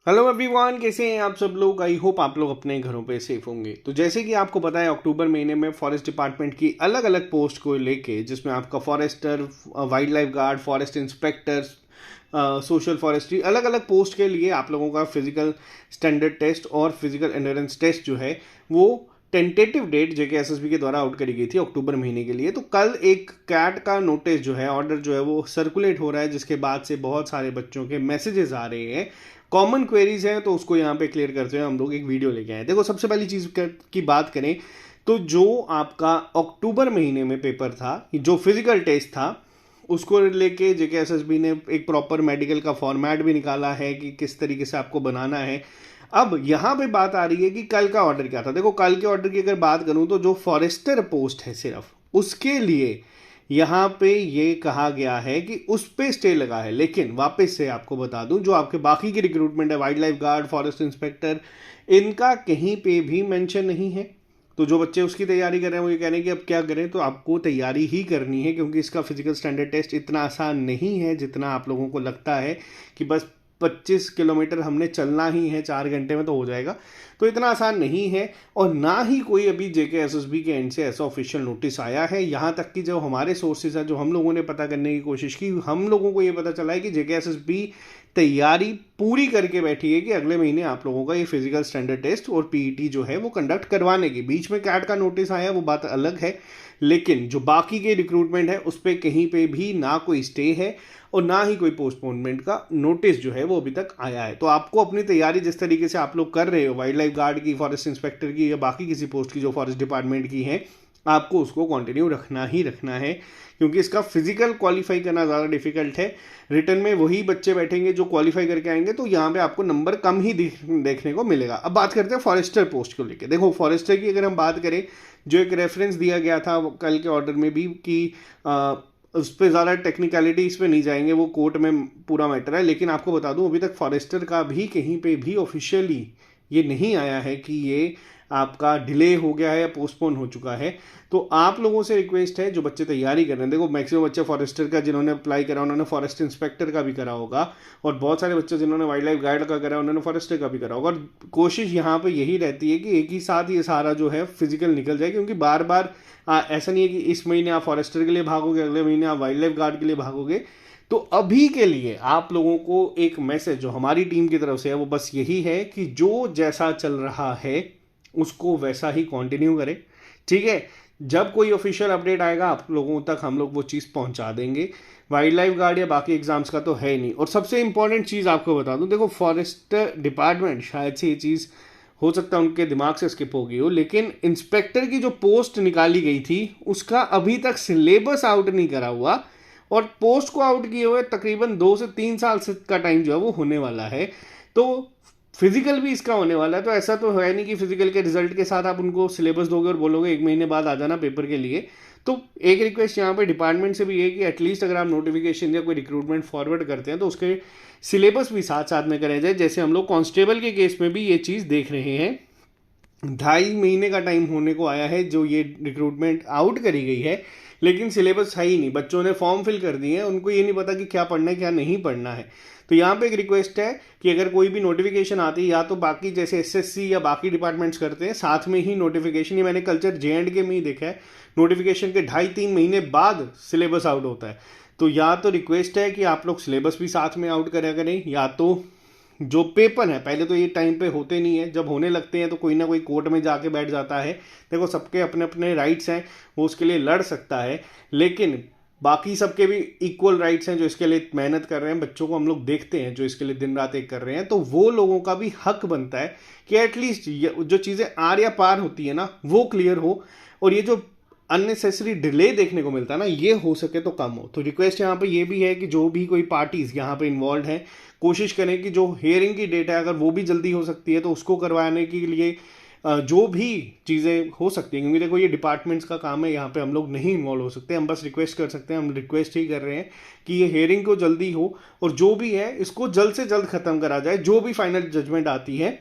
Hello everyone, कैसे हैं आप सब लोग। आई होप आप लोग अपने घरों पे सेफ होंगे। तो जैसे कि आपको पता है, अक्टूबर महीने में फॉरेस्ट डिपार्टमेंट की अलग अलग पोस्ट को लेके, जिसमें आपका forester, wild life guard, forest inspector, social forestry, अलग अलग पोस्ट के लिए आप लोगों का फिजिकल स्टैंडर्ड टेस्ट और फिजिकल एंड्योरेंस टेस्ट जो है वो टेंटेटिव डेट जेकेएसएसबी के द्वारा आउट करी गई थी अक्टूबर महीने के लिए। तो कल एक कैट का नोटिस जो है, ऑर्डर जो है वो सर्कुलेट हो रहा है, जिसके बाद से बहुत सारे बच्चों के मैसेजेस आ रहे हैं, कॉमन क्वेरीज हैं। तो उसको यहाँ पे क्लियर करते हुए हम लोग एक वीडियो लेके आए। देखो, सबसे पहली चीज की बात करें तो जो आपका अक्टूबर महीने में पेपर था, जो फिजिकल टेस्ट था, उसको लेके जेकेएसएसबी ने एक प्रॉपर मेडिकल का फॉर्मेट भी निकाला है कि किस तरीके से आपको बनाना है। अब यहाँ पे बात आ रही है कि कल का ऑर्डर क्या था। देखो, कल के ऑर्डर की अगर बात करूं तो जो फॉरेस्टर पोस्ट है सिर्फ उसके लिए यहाँ पे ये कहा गया है कि उस पे स्टे लगा है। लेकिन वापस से आपको बता दूं, जो आपके बाकी की रिक्रूटमेंट है, wild life guard, forest inspector, इनका कहीं पे भी मेंशन नहीं है। तो जो बच्चे उसकी तैयारी कर रहे हैं वो ये कह रहे हैं कि अब क्या करें। तो आपको तैयारी ही करनी है, क्योंकि इसका फिजिकल स्टैंडर्ड टेस्ट इतना आसान नहीं है जितना आप लोगों को लगता है कि बस 25 किलोमीटर हमने चलना ही है, 4 घंटे में तो हो जाएगा। तो इतना आसान नहीं है, और ना ही कोई अभी जेकेएसएसबी के एंड से ऐसा ऑफिशियल नोटिस आया है। यहाँ तक कि जो हमारे सोर्सेज हैं, जो हम लोगों ने पता करने की कोशिश की, हम लोगों को ये पता चला है कि जेकेएसएसबी तैयारी पूरी करके बैठी है कि अगले महीने आप लोगों का ये फिजिकल स्टैंडर्ड टेस्ट और पीईटी जो है वो कंडक्ट करवाने की। बीच में कैट का नोटिस आया, वो बात अलग है, लेकिन जो बाकी के रिक्रूटमेंट है उस पर कहीं पे भी ना कोई स्टे है और ना ही कोई पोस्टपोनमेंट का नोटिस जो है वो अभी तक आया है। तो आपको अपनी तैयारी जिस तरीके से आप लोग कर रहे हो, वाइल्ड लाइफ गार्ड की, फॉरेस्ट इंस्पेक्टर की या बाकी किसी पोस्ट की जो फॉरेस्ट डिपार्टमेंट की है, आपको उसको कंटिन्यू रखना ही रखना है, क्योंकि इसका फिजिकल क्वालिफाई करना ज़्यादा डिफिकल्ट है। रिटर्न में वही बच्चे बैठेंगे जो क्वालिफाई करके आएंगे, तो यहाँ पे आपको नंबर कम ही देखने को मिलेगा। अब बात करते हैं फॉरेस्टर पोस्ट को लेकर। देखो, फॉरेस्टर की अगर हम बात करें, जो एक रेफरेंस दिया गया था कल के ऑर्डर में भी कि उस पर ज़्यादा टेक्निकलिटी इस पर नहीं जाएंगे, वो कोर्ट में पूरा मैटर है। लेकिन आपको बता दूं, अभी तक फॉरेस्टर का भी कहीं पे भी ऑफिशियली ये नहीं आया है कि ये आपका डिले हो गया है या पोस्टपोन हो चुका है। तो आप लोगों से रिक्वेस्ट है, जो बच्चे तैयारी कर रहे हैं, देखो मैक्सिमम बच्चे फॉरेस्टर का जिन्होंने अप्लाई करा उन्होंने फॉरेस्ट इंस्पेक्टर का भी करा होगा, और बहुत सारे बच्चे जिन्होंने वाइल्ड लाइफ गार्ड का करा उन्होंने फॉरेस्टर का भी करा होगा। और कोशिश यहाँ पे यही रहती है कि एक ही साथ ये सारा जो है फिजिकल निकल जाए, क्योंकि बार बार ऐसा नहीं है कि इस महीने आप फॉरेस्टर के लिए भागोगे, अगले महीने आप वाइल्ड लाइफ गार्ड के लिए भागोगे। तो अभी के लिए आप लोगों को एक मैसेज जो हमारी टीम की तरफ से है वो बस यही है कि जो जैसा चल रहा है उसको वैसा ही कंटिन्यू करें, ठीक है। जब कोई ऑफिशियल अपडेट आएगा आप लोगों तक हम लोग वो चीज़ पहुंचा देंगे। वाइल्ड लाइफ गार्ड या बाकी एग्जाम्स का तो है नहीं। और सबसे इंपॉर्टेंट चीज़ आपको बता दूं, देखो फॉरेस्ट डिपार्टमेंट, शायद से ये चीज़ हो सकता है उनके दिमाग से स्किप हो गई हो, लेकिन इंस्पेक्टर की जो पोस्ट निकाली गई थी उसका अभी तक सिलेबस आउट नहीं करा हुआ, और पोस्ट को आउट किए हुए तकरीबन 2 से 3 साल का टाइम जो है वो होने वाला है। तो फिजिकल भी इसका होने वाला है। तो ऐसा तो है नहीं कि फिजिकल के रिजल्ट के साथ आप उनको सिलेबस दोगे और बोलोगे 1 महीने बाद आ जाना पेपर के लिए। तो एक रिक्वेस्ट यहाँ पे डिपार्टमेंट से भी है कि एटलीस्ट अगर आप नोटिफिकेशन या कोई रिक्रूटमेंट फॉरवर्ड करते हैं तो उसके सिलेबस भी साथ साथ में करें जाए। जैसे हम लोग कांस्टेबल के केस में भी ये चीज़ देख रहे हैं, 2.5 महीने का टाइम होने को आया है जो ये रिक्रूटमेंट आउट करी गई है, लेकिन सिलेबस है ही नहीं। बच्चों ने फॉर्म फिल कर दिए हैं, उनको ये नहीं पता कि क्या पढ़ना है क्या नहीं पढ़ना है। तो यहाँ पे एक रिक्वेस्ट है कि अगर कोई भी नोटिफिकेशन आती है, या तो बाकी जैसे एसएससी या बाकी डिपार्टमेंट्स करते हैं साथ में ही नोटिफिकेशन, ये मैंने कल्चर जेएंडके में ही देखा है, नोटिफिकेशन के 2.5-3 महीने बाद सिलेबस आउट होता है। तो या तो रिक्वेस्ट है कि आप लोग सिलेबस भी साथ में आउट करा करें, या तो जो पेपर है, पहले तो ये टाइम पे होते नहीं है, जब होने लगते हैं तो कोई ना कोई कोर्ट में जाके बैठ जाता है। देखो, सबके अपने अपने राइट्स हैं, वो उसके लिए लड़ सकता है, लेकिन बाकी सबके भी इक्वल राइट्स हैं जो इसके लिए मेहनत कर रहे हैं। बच्चों को हम लोग देखते हैं जो इसके लिए दिन रात एक कर रहे हैं, तो वो लोगों का भी हक बनता है कि एटलीस्ट जो चीज़ें आर या पार होती है ना वो क्लियर हो, और ये जो अननेसेसरी डिले देखने को मिलता है ना, ये हो सके तो कम हो। तो रिक्वेस्ट यहाँ पे ये भी है कि जो भी कोई पार्टीज यहाँ पे इन्वॉल्व हैं, कोशिश करें कि जो हियरिंग की डेट है अगर वो भी जल्दी हो सकती है तो उसको करवाने के लिए जो भी चीज़ें हो सकती हैं, क्योंकि देखो ये डिपार्टमेंट्स का काम है, यहाँ पे हम लोग नहीं इन्वॉल्व हो सकते। हम बस रिक्वेस्ट कर सकते हैं, हम रिक्वेस्ट ही कर रहे हैं कि ये हियरिंग को जल्दी हो, और जो भी है इसको जल्द से जल्द ख़त्म करा जाए। जो भी फाइनल जजमेंट आती है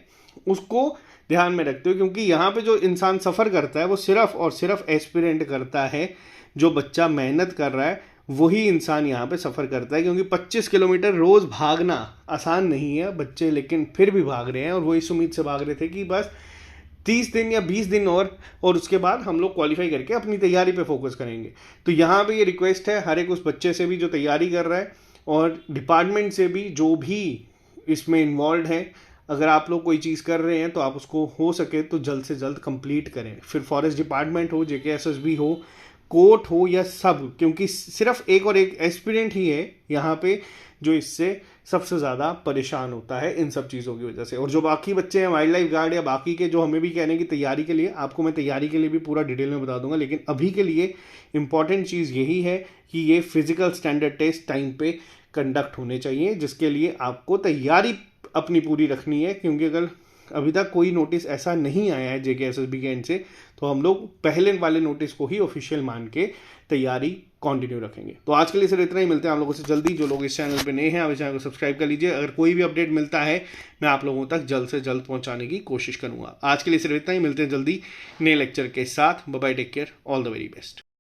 उसको ध्यान में रखते हो, क्योंकि यहाँ पे जो इंसान सफ़र करता है वो सिर्फ और सिर्फ एस्पिरेंट करता है। जो बच्चा मेहनत कर रहा है वही इंसान यहाँ पे सफ़र करता है, क्योंकि 25 किलोमीटर रोज़ भागना आसान नहीं है बच्चे, लेकिन फिर भी भाग रहे हैं और वो इस उम्मीद से भाग रहे थे कि बस 30 दिन या 20 दिन और उसके बाद हम लोग क्वालिफाई करके अपनी तैयारी पे फोकस करेंगे। तो यहाँ पे ये रिक्वेस्ट है हर एक उस बच्चे से भी जो तैयारी कर रहा है, और डिपार्टमेंट से भी जो भी इसमें इन्वॉल्व है, अगर आप लोग कोई चीज़ कर रहे हैं तो आप उसको हो सके तो जल्द से जल्द कंप्लीट करें। फिर फॉरेस्ट डिपार्टमेंट हो, JKSSB हो, कोर्ट हो या सब, क्योंकि सिर्फ एक और एक एस्पिरेंट ही है यहाँ पे जो इससे सबसे ज़्यादा परेशान होता है इन सब चीज़ों की वजह से। और जो बाकी बच्चे हैं वाइल्ड लाइफ गार्ड या बाकी के जो हमें भी कह रहे हैं कि तैयारी के लिए, आपको मैं तैयारी के लिए भी पूरा डिटेल में बता दूंगा, लेकिन अभी के लिए इंपॉर्टेंट चीज़ यही है कि ये फिजिकल स्टैंडर्ड टेस्ट टाइम पे कंडक्ट होने चाहिए, जिसके लिए आपको तैयारी अपनी पूरी रखनी है। क्योंकि अगर अभी तक कोई नोटिस ऐसा नहीं आया है JKSSB के एंड से, तो हम लोग पहले वाले नोटिस को ही ऑफिशियल मान के तैयारी कंटिन्यू रखेंगे। तो आज के लिए सिर्फ इतना ही, मिलते हैं आप लोगों से जल्दी। जो लोग इस चैनल पे नए हैं, आप इस चैनल को सब्सक्राइब कर लीजिए। अगर कोई भी अपडेट मिलता है मैं आप लोगों तक जल्द से जल्द पहुंचाने की कोशिश करूंगा। आज के लिए सिर्फ इतना ही, मिलते हैं जल्दी नए लेक्चर के साथ। Bye bye, take care, all the very best.